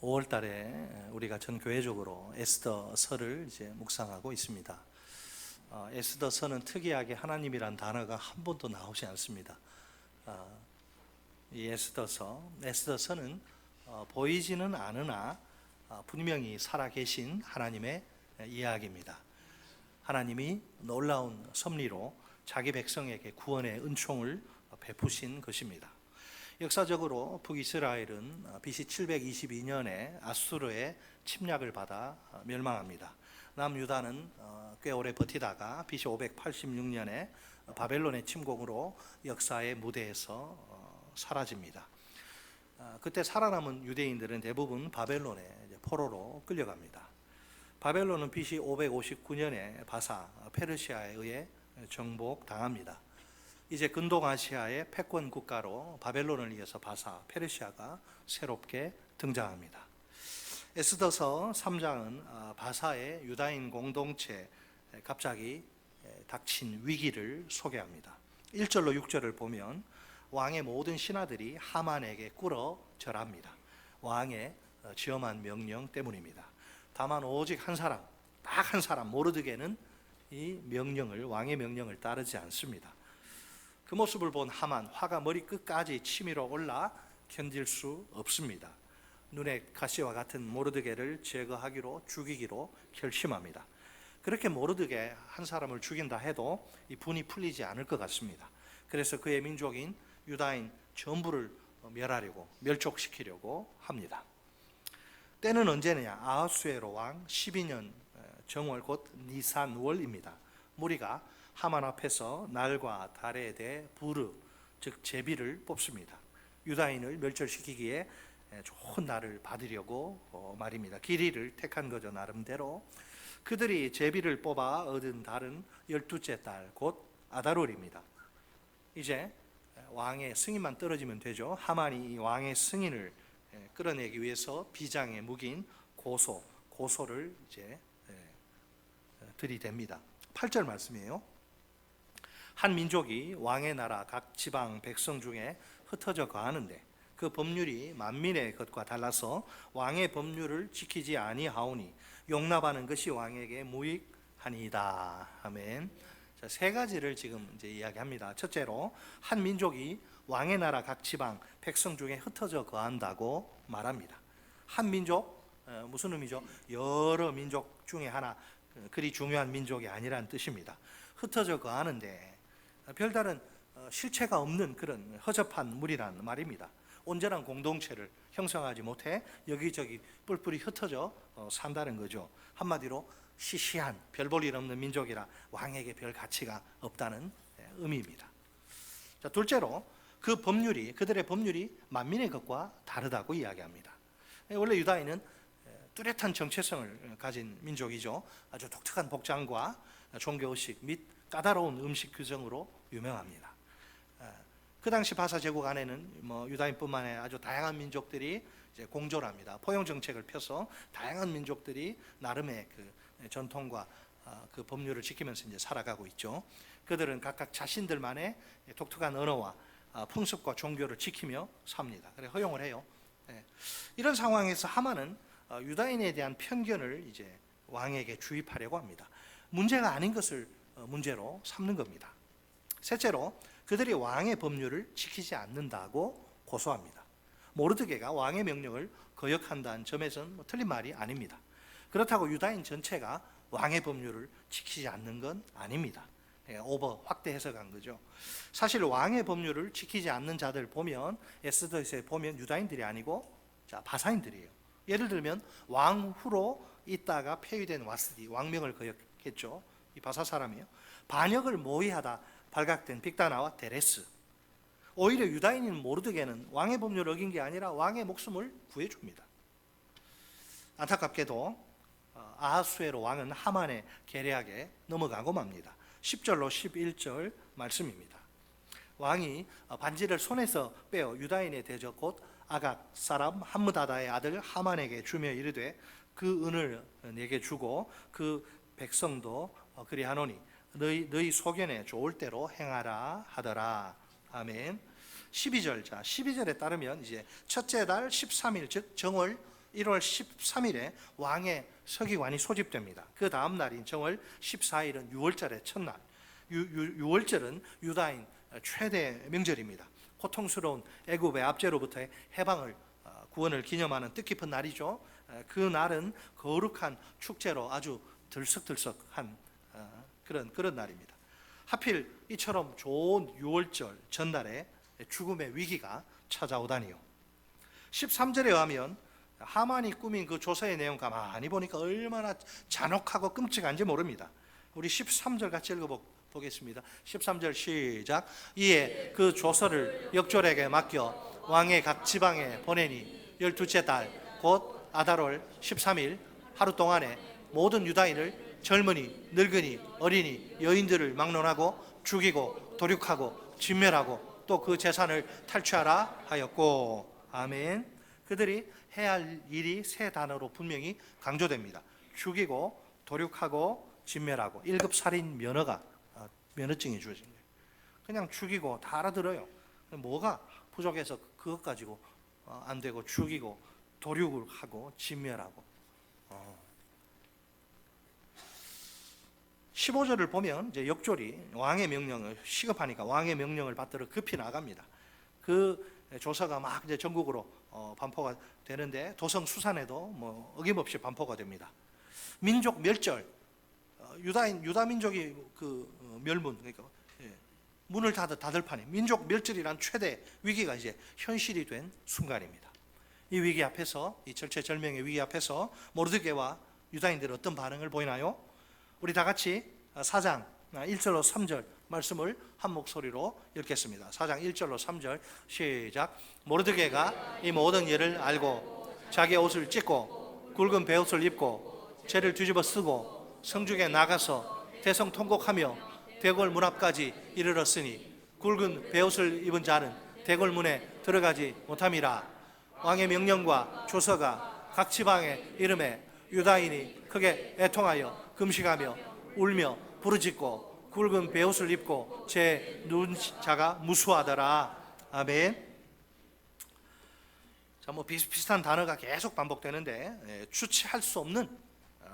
5월 달에 우리가 전 교회적으로 에스더서를 이제 묵상하고 있습니다. 에스더서는 특이하게 하나님이란 단어가 한 번도 나오지 않습니다. 이 에스더서는 보이지는 않으나 분명히 살아계신 하나님의 이야기입니다. 하나님이 놀라운 섭리로 자기 백성에게 구원의 은총을 베푸신 것입니다. 역사적으로 북이스라엘은 BC 722년에 아수르의 침략을 받아 멸망합니다. 남유다는 꽤 오래 버티다가 BC 586년에 바벨론의 침공으로 역사의 무대에서 사라집니다. 그때 살아남은 유대인들은 대부분 바벨론의 포로로 끌려갑니다. 바벨론은 BC 559년에 바사 페르시아에 의해 정복당합니다. 이제 근동아시아의 패권 국가로 바벨론을 이어서 바사 페르시아가 새롭게 등장합니다. 에스더서 3장은 바사의 유다인 공동체에 갑자기 닥친 위기를 소개합니다. 1절로 6절을 보면 왕의 모든 신하들이 하만에게 꿇어 절합니다. 왕의 지엄한 명령 때문입니다. 다만 오직 한 사람, 딱 한 사람 모르드게는 이 왕의 명령을 따르지 않습니다. 그 모습을 본 하만, 화가 머리끝까지 치밀어 올라 견딜 수 없습니다. 눈의 가시와 같은 모르드게를 제거하기로, 죽이기로 결심합니다. 그렇게 모르드게 한 사람을 죽인다 해도 이 분이 풀리지 않을 것 같습니다. 그래서 그의 민족인 유다인 전부를 멸족시키려고 합니다. 때는 언제냐? 아하수에로 왕 12년 정월 곧 니산월입니다. 무리가 하만 앞에서 날과 달에 대해 부르, 즉 제비를 뽑습니다. 유다인을 멸절시키기에 좋은 날을 받으려고 말입니다. 길이를 택한 거죠, 나름대로. 그들이 제비를 뽑아 얻은 달은 12째 달, 곧 아달월입니다. 이제 왕의 승인만 떨어지면 되죠. 하만이 이 왕의 승인을 끌어내기 위해서 비장의 무기인 고소를 이제 들이댑니다. 8절 말씀이에요. 한 민족이 왕의 나라 각 지방 백성 중에 흩어져 거하는데 그 법률이 만민의 것과 달라서 왕의 법률을 지키지 아니하오니 용납하는 것이 왕에게 무익하니이다. 아멘. 자, 세 가지를 지금 이제 이야기합니다. 첫째로 한 민족이 왕의 나라 각 지방 백성 중에 흩어져 거한다고 말합니다. 한 민족, 무슨 의미죠? 여러 민족 중에 하나, 그리 중요한 민족이 아니라는 뜻입니다. 흩어져 거하는데 별다른 실체가 없는 그런 허접한 무리란 말입니다. 온전한 공동체를 형성하지 못해 여기저기 뿔뿔이 흩어져 산다는 거죠. 한마디로 시시한 별 볼 일 없는 민족이라 왕에게 별 가치가 없다는 의미입니다. 자, 둘째로 그들의 법률이 만민의 것과 다르다고 이야기합니다. 원래 유다인은 뚜렷한 정체성을 가진 민족이죠. 아주 독특한 복장과 종교의식 및 까다로운 음식 규정으로 유명합니다. 그 당시 바사 제국 안에는 유다인뿐만 아니라 아주 다양한 민족들이 이제 공존합니다. 포용 정책을 펴서 다양한 민족들이 나름의 그 전통과 그 법률을 지키면서 이제 살아가고 있죠. 그들은 각각 자신들만의 독특한 언어와 풍습과 종교를 지키며 삽니다. 그래 허용을 해요. 이런 상황에서 하만은 유다인에 대한 편견을 이제 왕에게 주입하려고 합니다. 문제가 아닌 것을 문제로 삼는 겁니다. 셋째로 그들이 왕의 법률을 지키지 않는다고 고소합니다. 모르드게가 왕의 명령을 거역한다는 점에서는 틀린 말이 아닙니다. 그렇다고 유다인 전체가 왕의 법률을 지키지 않는 건 아닙니다. 확대 해석한 거죠. 사실 왕의 법률을 지키지 않는 자들 보면 에스더서에 보면 유다인들이 아니고 바사인들이에요. 예를 들면 왕 후로 있다가 폐위된 와스디, 왕명을 거역했죠. 이 바사 사람이에요. 반역을 모의하다 발각된 빅다나와 데레스. 오히려 유다인인 모르드게는 왕의 법률을 어긴 게 아니라 왕의 목숨을 구해줍니다. 안타깝게도 아하수에로 왕은 하만의 계략에 넘어가고 맙니다. 10절로 11절 말씀입니다. 왕이 반지를 손에서 빼어 유다인의 대적 곧 아각 사람 함므다다의 아들 하만에게 주며 이르되 그 은을 내게 주고 그 백성도 그리하노니 너희 소견에 좋을 대로 행하라 하더라. 아멘. 12절에 따르면 이제 첫째 달 13일 즉 정월 1월 13일에 왕의 서기관이 소집됩니다. 그 다음 날인 정월 14일은 6월절의 첫날. 6월절은 유다인 최대 명절입니다. 고통스러운 애굽의 압제로부터의 해방을 구원을 기념하는 뜻깊은 날이죠. 그 날은 거룩한 축제로 아주 들썩들썩한 그런 날입니다. 하필 이처럼 좋은 6월절 전날에 죽음의 위기가 찾아오다니요. 13절에 의하면 하만이 꾸민 그 조서의 내용 가만히 보니까 얼마나 잔혹하고 끔찍한지 모릅니다. 우리 13절 같이 읽어보겠습니다. 13절 시작. 이에 그 조서를 역졸에게 맡겨 왕의 각 지방에 보내니 12째 달 곧 아달월 13일 하루 동안에 모든 유다인을 젊은이, 늙은이, 어린이, 여인들을 막론하고 죽이고 도륙하고 진멸하고 또 그 재산을 탈취하라 하였고. 아멘. 그들이 해야 할 일이 세 단어로 분명히 강조됩니다. 죽이고 도륙하고 진멸하고. 1급 살인 면허증이 주어진 거예요. 그냥 죽이고 다 알아들어요. 뭐가 부족해서 그것 가지고 안 되고 죽이고 도륙을 하고 진멸하고. 15절을 보면 이제 역졸이 왕의 명령을 시급하니까 왕의 명령을 받들어 급히 나갑니다. 그 조서가 막 이제 전국으로 반포가 되는데 도성 수산에도 뭐 어김없이 반포가 됩니다. 민족 멸절, 유다 민족이 그 멸문, 그러니까 문을 닫을 판에 민족 멸절이란 최대 위기가 이제 현실이 된 순간입니다. 이 위기 앞에서, 이 절체절명의 위기 앞에서 모르드게와 유다인들은 어떤 반응을 보이나요? 우리 다 같이 4장 1절로 3절 말씀을 한 목소리로 읽겠습니다. 4장 1절로 3절 시작. 모르드게가 이 모든 일을 알고 자기 옷을 찢고 굵은 베옷을 입고 죄를 뒤집어 쓰고 성중에 나가서 대성 통곡하며 대궐 문 앞까지 이르렀으니 굵은 베옷을 입은 자는 대궐 문에 들어가지 못함이라. 왕의 명령과 조서가 각 지방에 이름에 유다인이 크게 애통하여 금식하며 울며 부르짖고 굵은 베옷을 입고 제 누운 자가 무수하더라. 아멘. 자, 뭐 비슷비슷한 단어가 계속 반복되는데 주체할 수 없는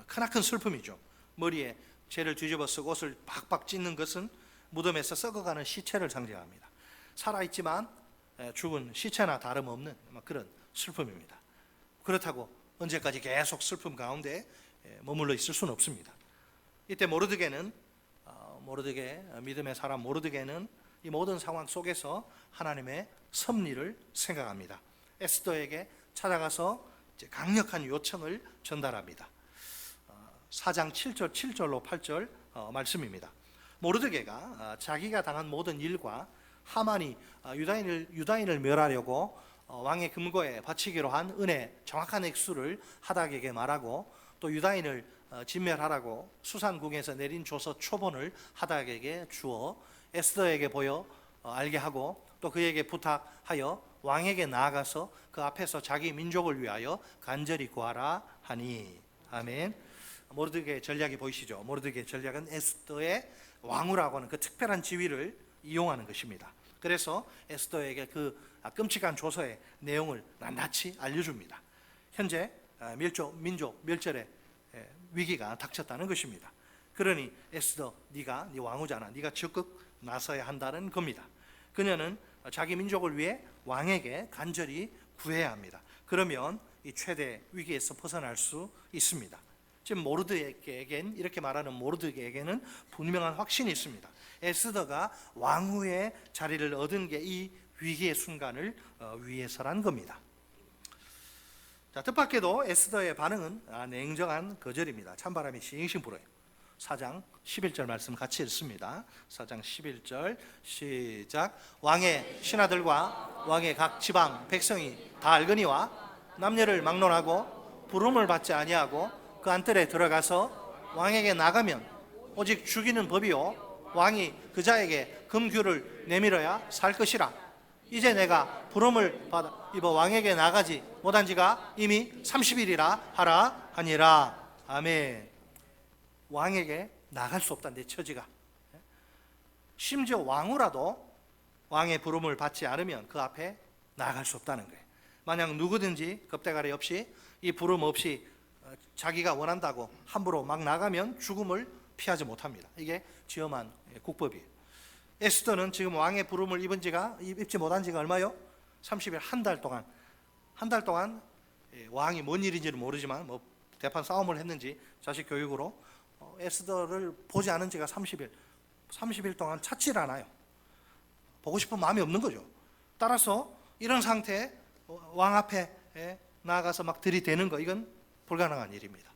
크나큰 슬픔이죠. 머리에 죄를 뒤집어 쓰고 옷을 박박 찢는 것은 무덤에서 썩어가는 시체를 상징합니다. 살아있지만 죽은 시체나 다름없는 그런 슬픔입니다. 그렇다고 언제까지 계속 슬픔 가운데 머물러 있을 수는 없습니다. 이때 믿음의 사람 모르드게는 이 모든 상황 속에서 하나님의 섭리를 생각합니다. 에스더에게 찾아가서 강력한 요청을 전달합니다. 4장 7절로 8절 말씀입니다. 모르드게가 자기가 당한 모든 일과 하만이 유다인을 멸하려고 왕의 금고에 바치기로 한 은혜 정확한 액수를 하닥에게 말하고 또 유다인을 진멸하라고 수산궁에서 내린 조서 초본을 하닥에게 주어 에스더에게 보여 알게 하고 또 그에게 부탁하여 왕에게 나아가서 그 앞에서 자기 민족을 위하여 간절히 구하라 하니. 아멘. 모르드게의 전략이 보이시죠? 모르드게의 전략은 에스더의 왕후라고 하는 그 특별한 지위를 이용하는 것입니다. 그래서 에스더에게 그 끔찍한 조서의 내용을 낱낱이 알려줍니다. 현재 민족 멸절의 위기가 닥쳤다는 것입니다. 그러니 에스더, 네가 네 왕후잖아. 네가 적극 나서야 한다는 겁니다. 그녀는 자기 민족을 위해 왕에게 간절히 구해야 합니다. 그러면 이 최대 위기에서 벗어날 수 있습니다. 지금 모르드게에겐, 이렇게 말하는 모르드게에게는 분명한 확신이 있습니다. 에스더가 왕후의 자리를 얻은 게 이 위기의 순간을 위해서란 겁니다. 자, 뜻밖에도 에스더의 반응은 냉정한 거절입니다. 찬바람이 싱싱 불어요. 4장 11절 말씀 같이 읽습니다. 4장 11절 시작. 왕의 신하들과 왕의 각 지방 백성이 다 알거니와 남녀를 막론하고 부름을 받지 아니하고 그 안뜰에 들어가서 왕에게 나가면 오직 죽이는 법이요 왕이 그 자에게 금규를 내밀어야 살 것이라. 이제 내가 부름을 받아 입어 왕에게 나가지 못한 지가 이미 30일이라 하라 하니라. 아멘. 왕에게 나갈 수 없다, 내 처지가. 심지어 왕후라도 왕의 부름을 받지 않으면 그 앞에 나갈 수 없다는 거예요. 만약 누구든지 겁대가리 없이 이 부름 없이 자기가 원한다고 함부로 막 나가면 죽음을 피하지 못합니다. 이게 지엄한 국법이에요. 에스더는 지금 왕의 부름을 입지 못한 지가 얼마요? 30일, 한 달 동안 왕이 뭔 일인지는 모르지만 뭐 대판 싸움을 했는지 자식 교육으로 에스더를 보지 않은 지가 30일 동안 찾질 않아요. 보고 싶은 마음이 없는 거죠. 따라서 이런 상태에 왕 앞에 나아가서 막 들이대는 거, 이건 불가능한 일입니다.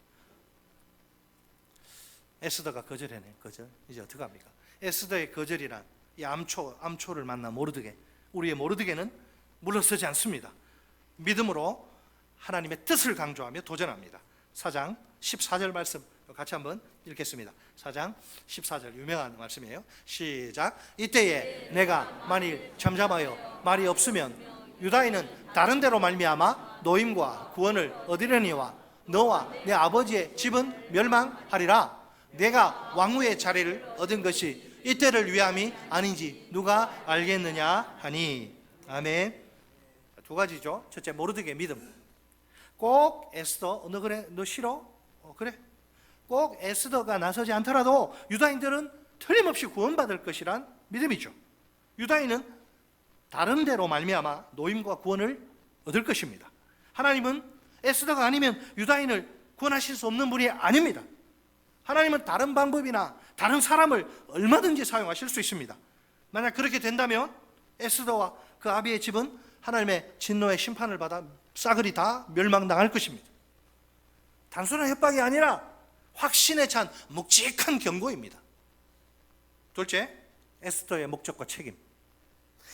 에스더가 거절해내. 이제 어떡합니까? 에스더의 거절이란 이 암초를 만난 모르드게, 우리의 모르드게는 물러서지 않습니다. 믿음으로 하나님의 뜻을 강조하며 도전합니다. 4장 14절 말씀 같이 한번 읽겠습니다. 4장 14절 유명한 말씀이에요. 시작. 이때에 내가 만일 잠잠하여 말이 없으면 유다인은 다른 데로 말미암아 노임과 구원을 얻으려니와 너와 내 아버지의 집은 멸망하리라. 내가 왕후의 자리를 얻은 것이 이때를 위함이 아닌지 누가 알겠느냐 하니. 아멘. 두 가지죠. 첫째, 모르드게의 믿음. 꼭 에스더, 너 그래? 너 싫어? 그래. 꼭 에스더가 나서지 않더라도 유다인들은 틀림없이 구원받을 것이란 믿음이죠. 유다인은 다른 데로 말미암아 노임과 구원을 얻을 것입니다. 하나님은 에스더가 아니면 유다인을 구원하실 수 없는 분이 아닙니다. 하나님은 다른 방법이나 다른 사람을 얼마든지 사용하실 수 있습니다. 만약 그렇게 된다면 에스더와 그 아비의 집은 하나님의 진노의 심판을 받아 싸그리 다 멸망당할 것입니다. 단순한 협박이 아니라 확신에 찬 묵직한 경고입니다. 둘째, 에스더의 목적과 책임.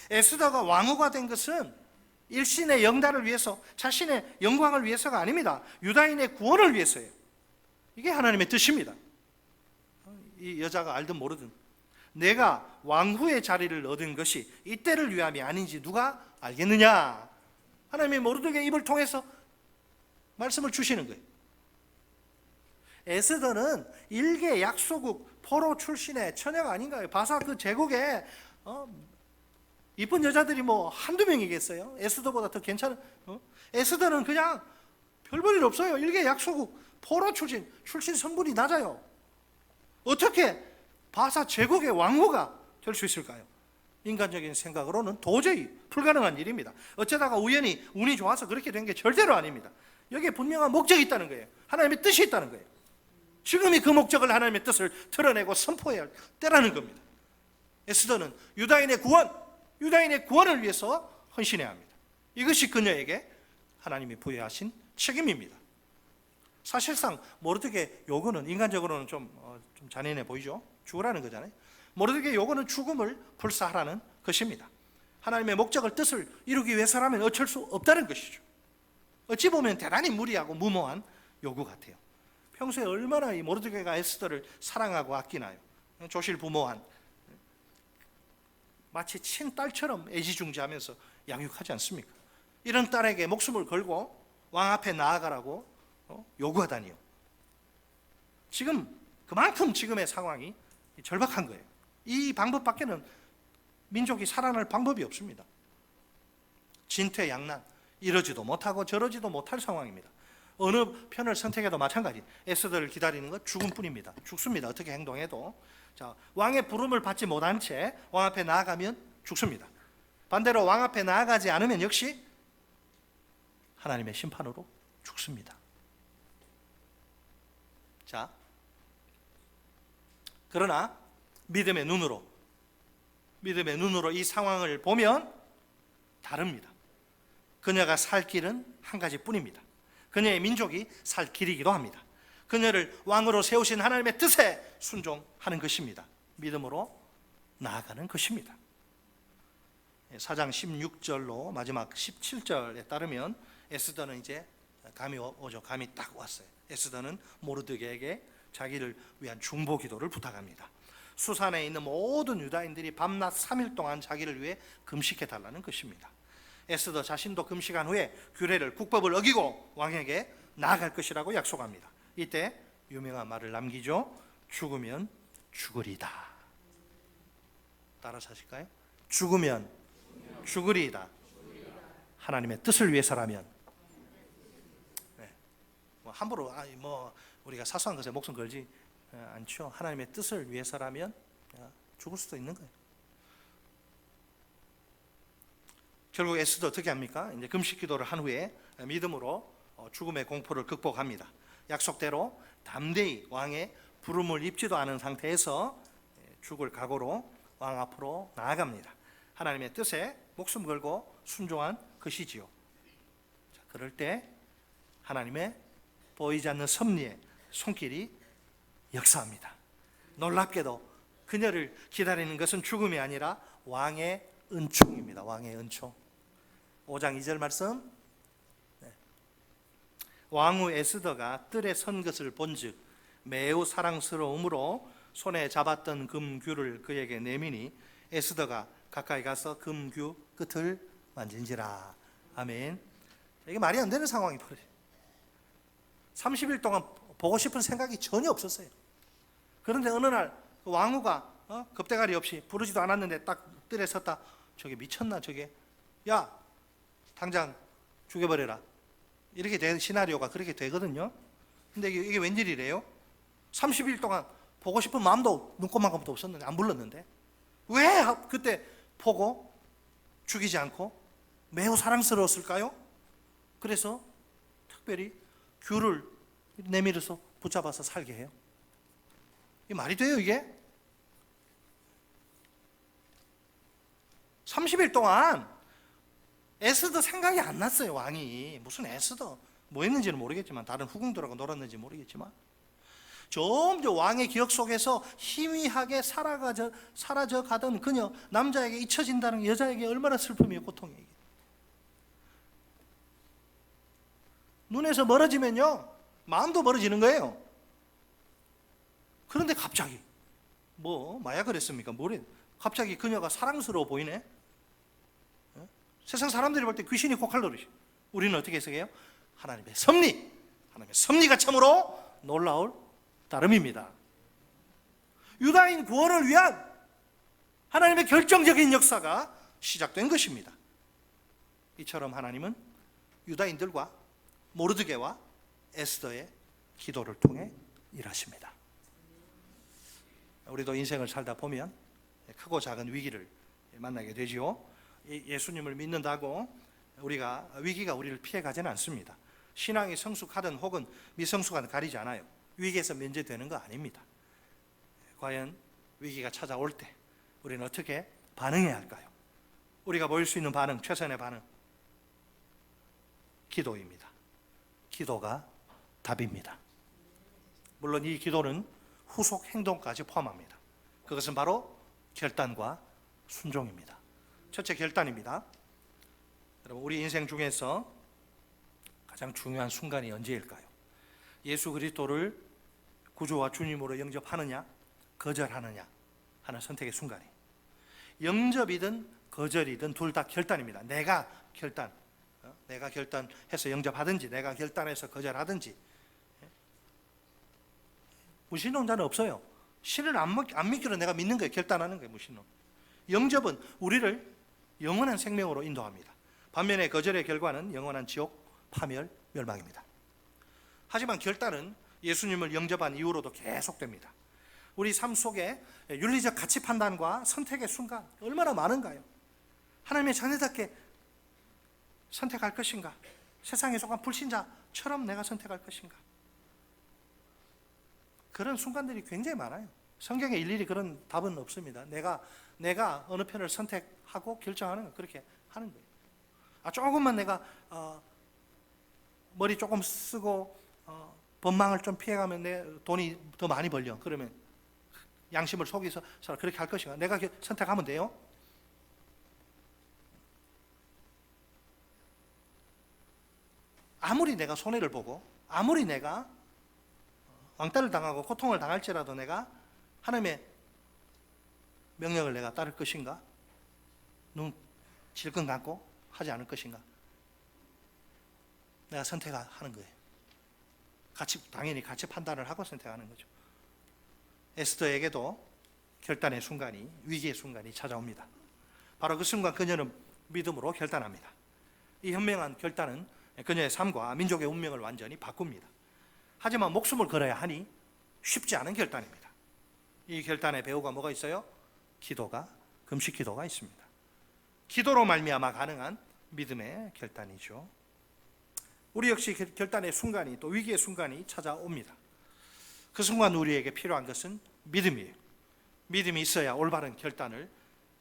에스더가 왕후가 된 것은 일신의 영달을 위해서, 자신의 영광을 위해서가 아닙니다. 유다인의 구원을 위해서예요. 이게 하나님의 뜻입니다. 이 여자가 알든 모르든 내가 왕후의 자리를 얻은 것이 이때를 위함이 아닌지 누가 알겠느냐. 하나님이 모르드게의 입을 통해서 말씀을 주시는 거예요. 에스더는 일개 약소국 포로 출신의 처녀가 아닌가요? 바사 그 제국에 이쁜 여자들이 뭐 한두 명이겠어요? 에스더보다 더 괜찮은 에스더는 그냥 별 볼 일 없어요. 일개 약소국 포로 출신 성분이 낮아요. 어떻게 바사 제국의 왕후가 될 수 있을까요? 인간적인 생각으로는 도저히 불가능한 일입니다. 어쩌다가 우연히 운이 좋아서 그렇게 된 게 절대로 아닙니다. 여기에 분명한 목적이 있다는 거예요. 하나님의 뜻이 있다는 거예요. 지금이 그 목적을, 하나님의 뜻을 드러내고 선포해야 할 때라는 겁니다. 에스더는 유다인의 구원을 위해서 헌신해야 합니다. 이것이 그녀에게 하나님이 부여하신 책임입니다. 사실상 모르드게 요구는 인간적으로는 좀 잔인해 보이죠. 죽으라는 거잖아요. 모르드게 요구는 죽음을 불사하라는 것입니다. 하나님의 목적을, 뜻을 이루기 위해서라면 어쩔 수 없다는 것이죠. 어찌 보면 대단히 무리하고 무모한 요구 같아요. 평소에 얼마나 이 모르드게가 에스더를 사랑하고 아끼나요? 조실부모한, 마치 친딸처럼 애지중지하면서 양육하지 않습니까? 이런 딸에게 목숨을 걸고 왕 앞에 나아가라고 요구하다니요. 지금 그만큼 지금의 상황이 절박한 거예요. 이 방법밖에는 민족이 살아날 방법이 없습니다. 진퇴양난, 이러지도 못하고 저러지도 못할 상황입니다. 어느 편을 선택해도 마찬가지. 에스더를 기다리는 것 죽음뿐입니다. 죽습니다. 어떻게 행동해도. 자, 왕의 부름을 받지 못한 채 왕 앞에 나아가면 죽습니다. 반대로 왕 앞에 나아가지 않으면 역시 하나님의 심판으로 죽습니다. 자, 그러나 믿음의 눈으로 이 상황을 보면 다릅니다. 그녀가 살 길은 한 가지뿐입니다. 그녀의 민족이 살 길이기도 합니다. 그녀를 왕으로 세우신 하나님의 뜻에 순종하는 것입니다. 믿음으로 나아가는 것입니다. 4장 16절로 마지막 17절에 따르면 에스더는 이제 감이 오죠. 감이 딱 왔어요. 에스더는 모르드게에게 자기를 위한 중보 기도를 부탁합니다. 수산에 있는 모든 유다인들이 밤낮 3일 동안 자기를 위해 금식해 달라는 것입니다. 에스더 자신도 금식한 후에 규례를, 국법을 어기고 왕에게 나아갈 것이라고 약속합니다. 이때 유명한 말을 남기죠. 죽으면 죽으리다. 따라서 하실까요? 죽으면 죽으리이다. 하나님의 뜻을 위해서라면. 함부로 우리가 사소한 것에 목숨 걸지 않죠. 하나님의 뜻을 위해서라면 죽을 수도 있는 거예요. 결국 에스더 어떻게 합니까? 이제 금식 기도를 한 후에 믿음으로 죽음의 공포를 극복합니다. 약속대로 담대히 왕의 부름을 입지도 않은 상태에서 죽을 각오로 왕 앞으로 나아갑니다. 하나님의 뜻에 목숨 걸고 순종한 것이지요. 자, 그럴 때 하나님의 보이지 않는 섭리의 손길이 역사합니다. 놀랍게도 그녀를 기다리는 것은 죽음이 아니라 왕의 은총입니다. 왕의 은총. 5장 2절 말씀. 왕후 에스더가 뜰에 선 것을 본즉 매우 사랑스러움으로 손에 잡았던 금규를 그에게 내미니 에스더가 가까이 가서 금규 끝을 만진지라. 아멘. 이게 말이 안 되는 상황이 벌어져요. 30일 동안 보고 싶은 생각이 전혀 없었어요. 그런데 어느 날 왕후가 겁대가리 없이 부르지도 않았는데 딱 뜰에 섰다. 저게 미쳤나 저게. 야 당장 죽여버려라. 이렇게 된 시나리오가 그렇게 되거든요. 근데 이게 웬일이래요? 30일 동안 보고 싶은 마음도 눈꼽만큼도 없었는데, 안 불렀는데 왜 그때 보고 죽이지 않고 매우 사랑스러웠을까요? 그래서 특별히 귤을 내밀어서 붙잡아서 살게 해요. 이게 말이 돼요 이게? 30일 동안 에스더 생각이 안 났어요. 왕이 무슨 에스더 뭐 했는지는 모르겠지만, 다른 후궁들하고 놀았는지 모르겠지만, 점점 왕의 기억 속에서 희미하게 사라져 가던 그녀, 남자에게 잊혀진다는 여자에게 얼마나 슬픔이에요, 고통이에요. 눈에서 멀어지면요 마음도 멀어지는 거예요. 그런데 갑자기 마약을 했습니까? 갑자기 그녀가 사랑스러워 보이네. 세상 사람들이 볼 때 귀신이 코칼 노릇이. 우리는 어떻게 해석해요? 하나님의 섭리가 참으로 놀라울 따름입니다. 유다인 구원을 위한 하나님의 결정적인 역사가 시작된 것입니다. 이처럼 하나님은 유다인들과 모르드게와 에스더의 기도를 통해 일하십니다. 우리도 인생을 살다 보면 크고 작은 위기를 만나게 되지요. 예수님을 믿는다고 위기가 우리를 피해가지는 않습니다. 신앙이 성숙하든 혹은 미성숙하든 가리지 않아요. 위기에서 면제되는 거 아닙니다. 과연 위기가 찾아올 때 우리는 어떻게 반응해야 할까요? 우리가 보일 수 있는 반응, 최선의 반응, 기도입니다. 기도가 답입니다. 물론 이 기도는 후속 행동까지 포함합니다. 그것은 바로 결단과 순종입니다. 첫째, 결단입니다. 여러분, 우리 인생 중에서 가장 중요한 순간이 언제일까요? 예수 그리스도를 구주와 주님으로 영접하느냐, 거절하느냐 하는 선택의 순간이. 영접이든 거절이든 둘 다 결단입니다. 내가 결단해서 영접하든지, 내가 결단해서 거절하든지. 무신론자는 없어요. 신을 안 믿기로 내가 믿는 거예요. 결단하는 거예요, 무신론. 영접은 우리를 영원한 생명으로 인도합니다. 반면에 거절의 결과는 영원한 지옥, 파멸, 멸망입니다. 하지만 결단은 예수님을 영접한 이후로도 계속됩니다. 우리 삶 속에 윤리적 가치 판단과 선택의 순간 얼마나 많은가요? 하나님의 자녀답게 선택할 것인가? 세상에 속한 불신자처럼 내가 선택할 것인가? 그런 순간들이 굉장히 많아요. 성경에 일일이 그런 답은 없습니다. 내가 어느 편을 선택하고 결정하는 거, 그렇게 하는 거예요. 조금만 내가 머리 조금 쓰고 법망을 좀 피해가면 내 돈이 더 많이 벌려. 그러면 양심을 속여서 그렇게 할 것인가? 내가 선택하면 돼요. 아무리 내가 손해를 보고, 아무리 내가 왕따를 당하고 고통을 당할지라도 내가 하나님의 명령을 내가 따를 것인가? 눈 질끈 감고 하지 않을 것인가? 내가 선택하는 거예요. 당연히 가치 판단을 하고 선택하는 거죠. 에스더에게도 결단의 순간이, 위기의 순간이 찾아옵니다. 바로 그 순간 그녀는 믿음으로 결단합니다. 이 현명한 결단은 그녀의 삶과 민족의 운명을 완전히 바꿉니다. 하지만 목숨을 걸어야 하니 쉽지 않은 결단입니다. 이 결단의 배후가 뭐가 있어요? 기도가, 금식 기도가 있습니다. 기도로 말미암아 가능한 믿음의 결단이죠. 우리 역시 결단의 순간이, 또 위기의 순간이 찾아옵니다. 그 순간 우리에게 필요한 것은 믿음이에요. 믿음이 있어야 올바른 결단을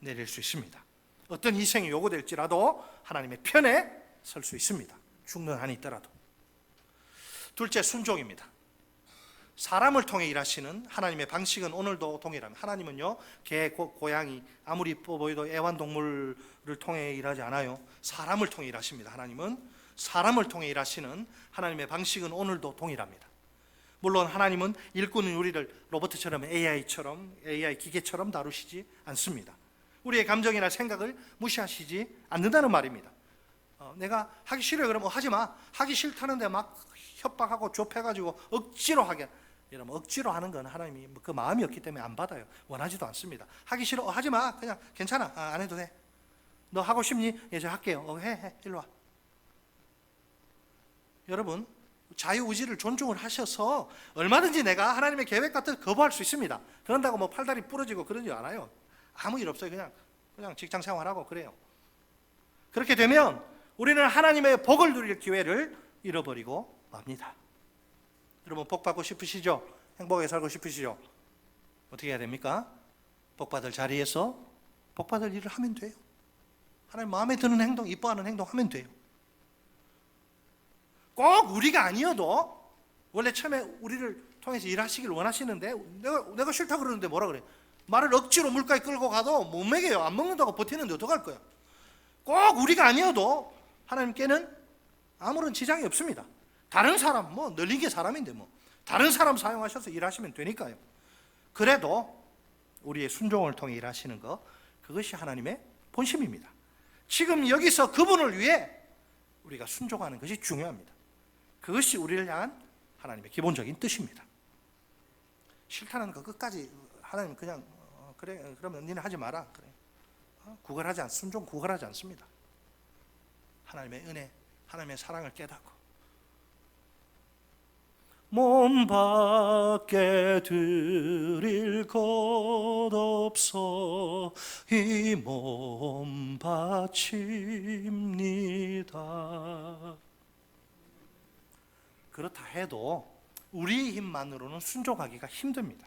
내릴 수 있습니다. 어떤 희생이 요구될지라도 하나님의 편에 설 수 있습니다. 죽는 한이 있더라도. 둘째, 순종입니다. 사람을 통해 일하시는 하나님의 방식은 오늘도 동일합니다. 하나님은요, 개, 고양이 아무리 이뻐 보여도 애완동물을 통해 일하지 않아요. 사람을 통해 일하십니다. 하나님은 사람을 통해 일하시는 하나님의 방식은 오늘도 동일합니다. 물론 하나님은 일꾼인 우리를 로봇처럼 AI 기계처럼 다루시지 않습니다. 우리의 감정이나 생각을 무시하시지 않는다는 말입니다. 내가 하기 싫어요 그러면 하지 마. 하기 싫다는데 막 협박하고 좁혀가지고 억지로 하게, 여러분, 억지로 하는 건 하나님이 그 마음이 없기 때문에 안 받아요. 원하지도 않습니다. 하기 싫어, 하지 마. 그냥 괜찮아. 안 해도 돼. 너 하고 싶니? 예, 저 할게요. 해. 일로 와. 여러분, 자유의지를 존중을 하셔서 얼마든지 내가 하나님의 계획 같은 거부할 수 있습니다. 그런다고 뭐 팔다리 부러지고 그러지 않아요. 아무 일 없어요. 그냥 직장 생활하고 그래요. 그렇게 되면 우리는 하나님의 복을 누릴 기회를 잃어버리고 맙니다. 여러분, 복 받고 싶으시죠? 행복하게 살고 싶으시죠? 어떻게 해야 됩니까? 복 받을 자리에서 복 받을 일을 하면 돼요. 하나님 마음에 드는 행동, 이뻐하는 행동 하면 돼요. 꼭 우리가 아니어도, 원래 처음에 우리를 통해서 일하시길 원하시는데 내가 싫다 그러는데 뭐라 그래? 말을 억지로 물가에 끌고 가도 못 먹여요. 안 먹는다고 버티는데 어떡할 거야? 꼭 우리가 아니어도 하나님께는 아무런 지장이 없습니다. 다른 사람, 뭐 늘린 게 사람인데 뭐 다른 사람 사용하셔서 일하시면 되니까요. 그래도 우리의 순종을 통해 일하시는 것, 그것이 하나님의 본심입니다. 지금 여기서 그분을 위해 우리가 순종하는 것이 중요합니다. 그것이 우리를 향한 하나님의 기본적인 뜻입니다. 싫다는 거 끝까지 하나님 그냥 그래, 그러면 니는 하지 마라. 그래. 구걸하지 않, 순종 구걸하지 않습니다. 하나님의 은혜, 하나님의 사랑을 깨닫고 몸 밖에 드릴 것 없어 이 몸 바칩니다. 그렇다 해도 우리의 힘만으로는 순종하기가 힘듭니다.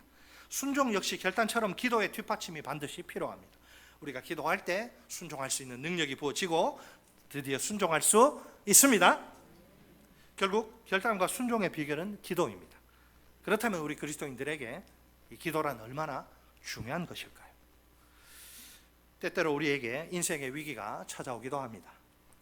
순종 역시 결단처럼 기도의 뒷받침이 반드시 필요합니다. 우리가 기도할 때 순종할 수 있는 능력이 부어지고 드디어 순종할 수 있습니다. 결국 결단과 순종의 비결은 기도입니다. 그렇다면 우리 그리스도인들에게 이 기도란 얼마나 중요한 것일까요? 때때로 우리에게 인생의 위기가 찾아오기도 합니다.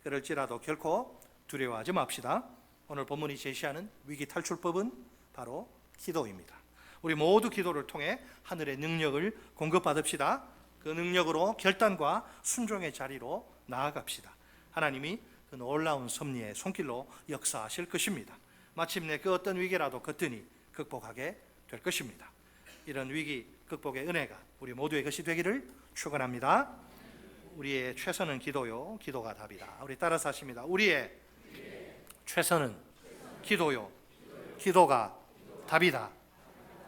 그럴지라도 결코 두려워하지 맙시다. 오늘 본문이 제시하는 위기 탈출법은 바로 기도입니다. 우리 모두 기도를 통해 하늘의 능력을 공급받읍시다. 그 능력으로 결단과 순종의 자리로 나아갑시다. 하나님이 그 놀라운 섭리의 손길로 역사하실 것입니다. 마침내 그 어떤 위기라도 거뜬히 극복하게 될 것입니다. 이런 위기 극복의 은혜가 우리 모두의 것이 되기를 축원합니다. 우리의 최선은 기도요, 기도가 답이다. 우리 따라서 하십니다. 우리의 최선은 기도요, 기도가 답이다.